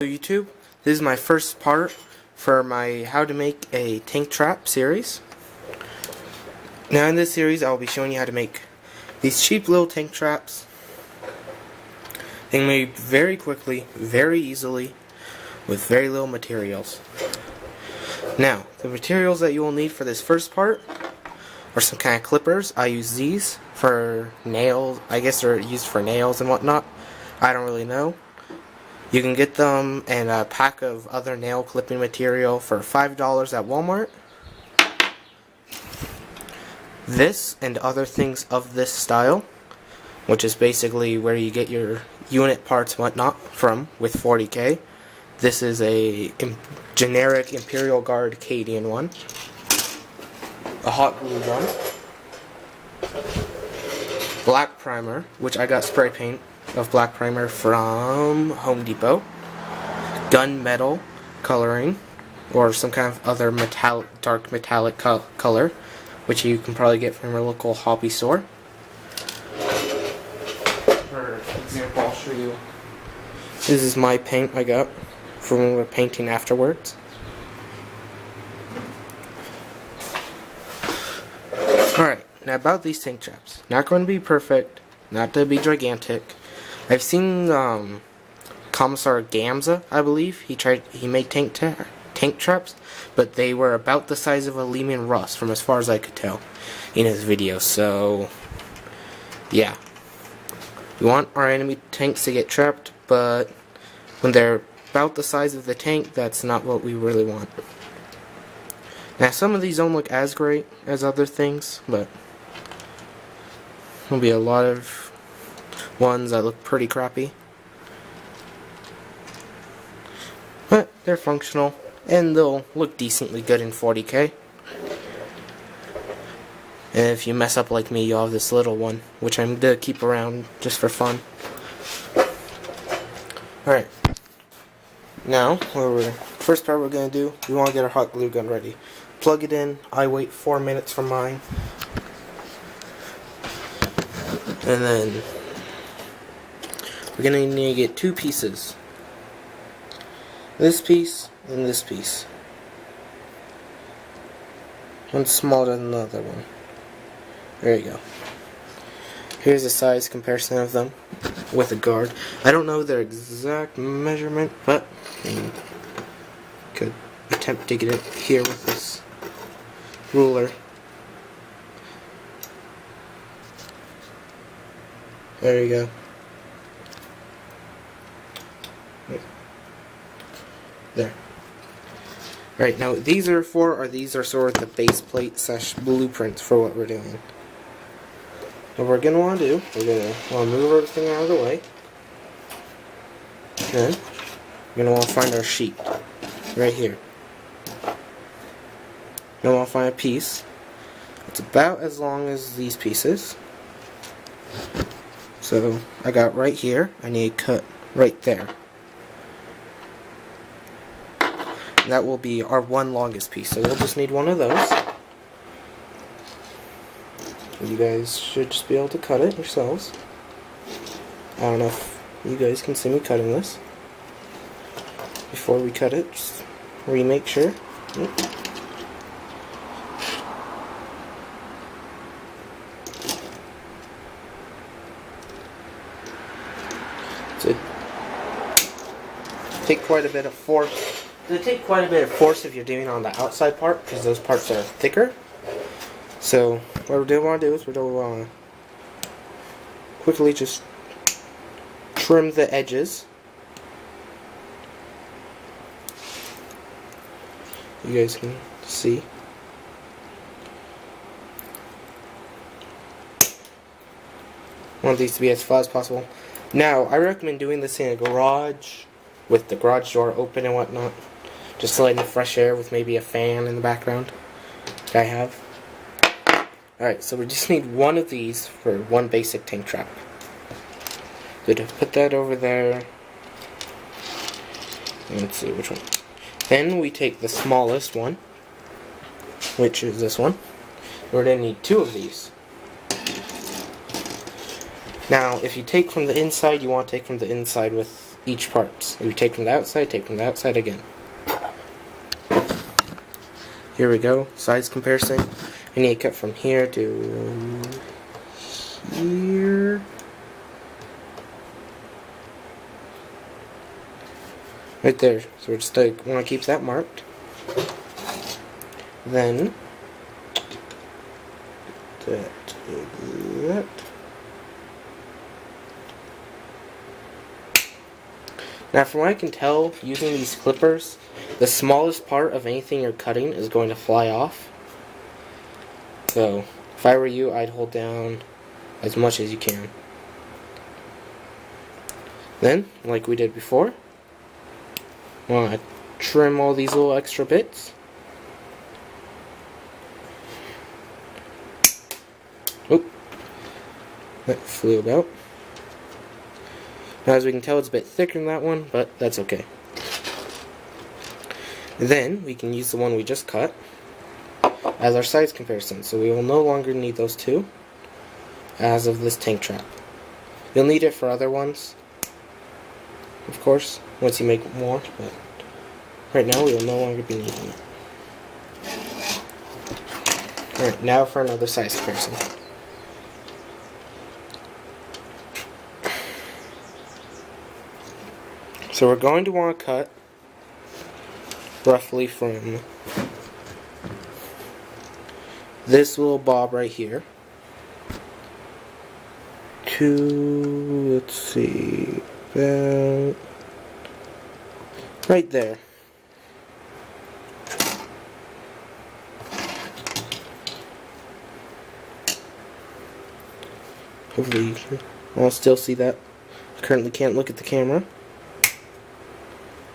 YouTube, this is my first part for my how to make a tank trap series. Now in this series I will be showing you how to make these cheap little tank traps. They can be made very quickly, very easily, with very little materials. Now, the materials that you will need for this first part are some kind of clippers. I use these for nails. I guess they're used for nails and whatnot. I don't really know. You can get them in a pack of other nail clipping material for $5 at Walmart. This and other things of this style, which is basically where you get your unit parts and whatnot from with 40K. This is a generic Imperial Guard Cadian one. A hot glue gun. Black primer, which I got spray paint of black primer from Home Depot. Gunmetal coloring, or some kind of other dark metallic color, which you can probably get from your local hobby store. For example, I'll show you. This is my paint I got from when we were painting afterwards. Alright, now about these tank traps. Not going to be perfect, not to be gigantic. I've seen Commissar Gamza, I believe. He made tank traps, but they were about the size of a Lehman Russ, from as far as I could tell in his video. So, yeah, we want our enemy tanks to get trapped, but when they're about the size of the tank, that's not what we really want. Now, some of these don't look as great as other things, but there'll be a lot of ones that look pretty crappy. But they're functional, and they'll look decently good in 40K. And if you mess up like me, you'll have this little one, which I'm going to keep around just for fun. Alright. Now, first part we're going to do, we want to get our hot glue gun ready. Plug it in. I wait 4 minutes for mine. And then we're going to need to get two pieces. This piece and this piece. One's smaller than the other one. There you go. Here's a size comparison of them with a guard. I don't know their exact measurement, but I could attempt to get it here with this ruler. There you go. There. Right, now these are sort of the base plate / blueprints for what we're doing. What we're going to want to do, we're going to want to move everything out of the way. Then, we're going to want to find our sheet. Right here. We're going to want to find a piece. It's about as long as these pieces. So, I got right here. I need to cut right there. That will be our one longest piece. So we'll just need one of those. You guys should just be able to cut it yourselves. I don't know if you guys can see me cutting this. Before we cut it, just remake sure. Yep. So take quite a bit of force. It'll take quite a bit of force if you're doing it on the outside part, because those parts are thicker. So what we do want to do is we want to quickly just trim the edges. You guys can see. Want these to be as flat as possible. Now, I recommend doing this in a garage with the garage door open and whatnot. Just letting the fresh air with maybe a fan in the background that I have. Alright, so we just need one of these for one basic tank trap. Good, put that over there. Let's see which one. Then we take the smallest one, which is this one. We're going to need two of these. Now, if you take from the inside, you want to take from the inside with each part. So you take from the outside, take from the outside again. Here we go, size comparison. I need to cut from here to here. Right there. So we're just want to keep that marked. Then that. Now, from what I can tell, using these clippers, the smallest part of anything you're cutting is going to fly off. So, if I were you, I'd hold down as much as you can. Then, like we did before, I want to trim all these little extra bits. Oop, that flew about. Now, as we can tell, it's a bit thicker than that one, but that's okay. Then, we can use the one we just cut as our size comparison. So we will no longer need those two as of this tank trap. You'll need it for other ones, of course, once you make more, but right now we will no longer be needing it. Alright, now for another size comparison. So we're going to want to cut roughly from this little bob right here to, let's see, about right there. Hopefully you can all still see that. Currently can't look at the camera.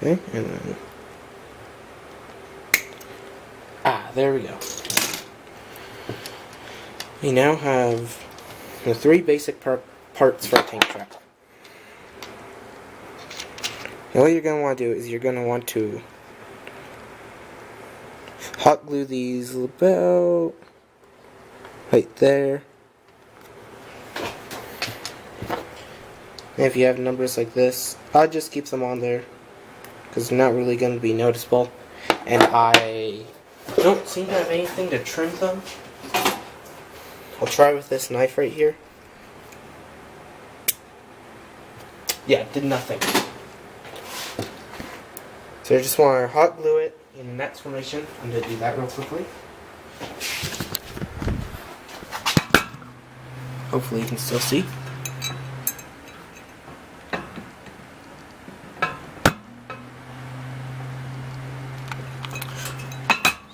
Okay, and then there we go. We now have the three basic parts for a tank trap. Now what you're going to want to do is you're going to want to hot glue these about right there. And if you have numbers like this, I'll just keep them on there because they're not really going to be noticeable. And I don't seem to have anything to trim them. I'll try with this knife right here. Yeah, did nothing. So I just want to hot glue it in an X formation. I'm going to do that real quickly. Hopefully you can still see.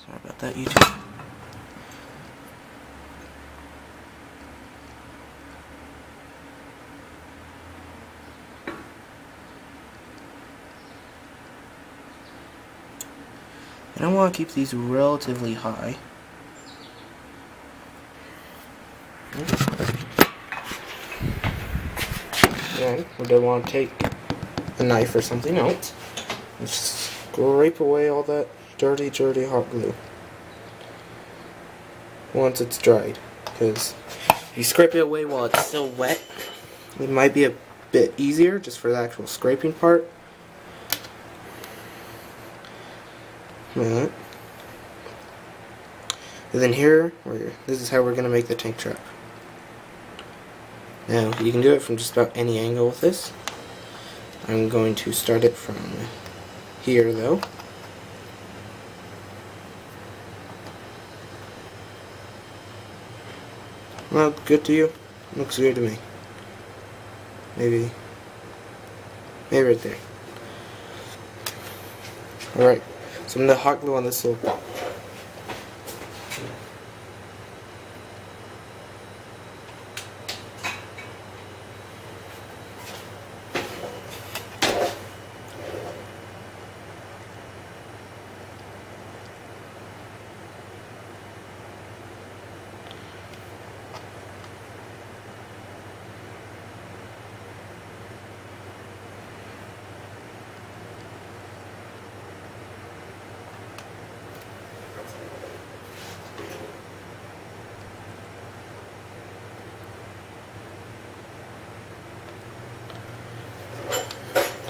Sorry about that, YouTube. And I want to keep these relatively high. Then we're going to want to take a knife or something else and scrape away all that dirty hot glue once it's dried. Because if you scrape it away while it's still wet, it might be a bit easier just for the actual scraping part. And then here, this is how we're going to make the tank trap. Now, you can do it from just about any angle with this. I'm going to start it from here, though. Well, good to you? Looks good to me. Maybe right there. Alright. So I'm going to hot glue on this little bit.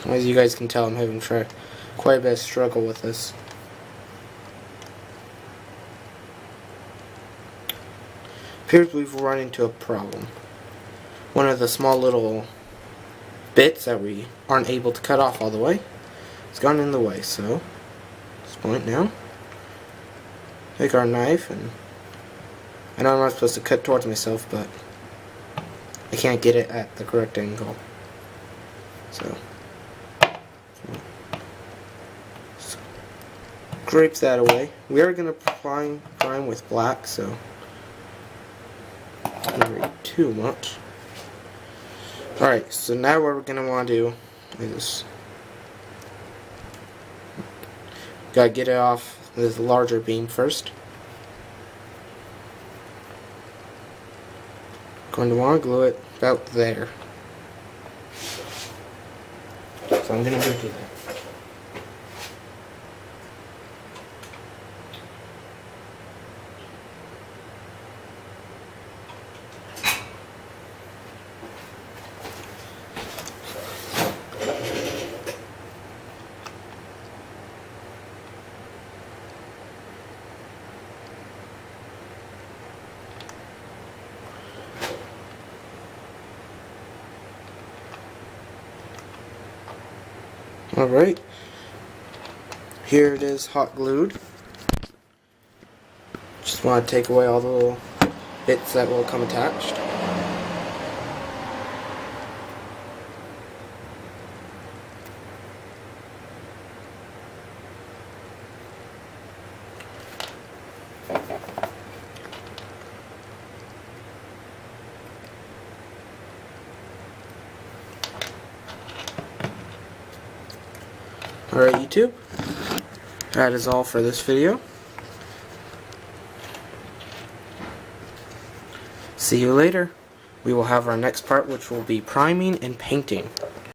As you guys can tell, I'm having quite a bit of struggle with this. Appears we've run into a problem. One of the small little bits that we aren't able to cut off all the way has gone in the way, so at this point now, take our knife, and I know I'm not supposed to cut towards myself, but I can't get it at the correct angle. So scrape that away. We are going to prime with black, so not really too much. Alright, so now what we're going to want to do is gotta get it off this larger beam first. Going to want to glue it about there. So I'm going to go do that. Alright, here it is hot glued. Just want to take away all the little bits that will come attached. Alright, YouTube, that is all for this video. See you later. We will have our next part, which will be priming and painting.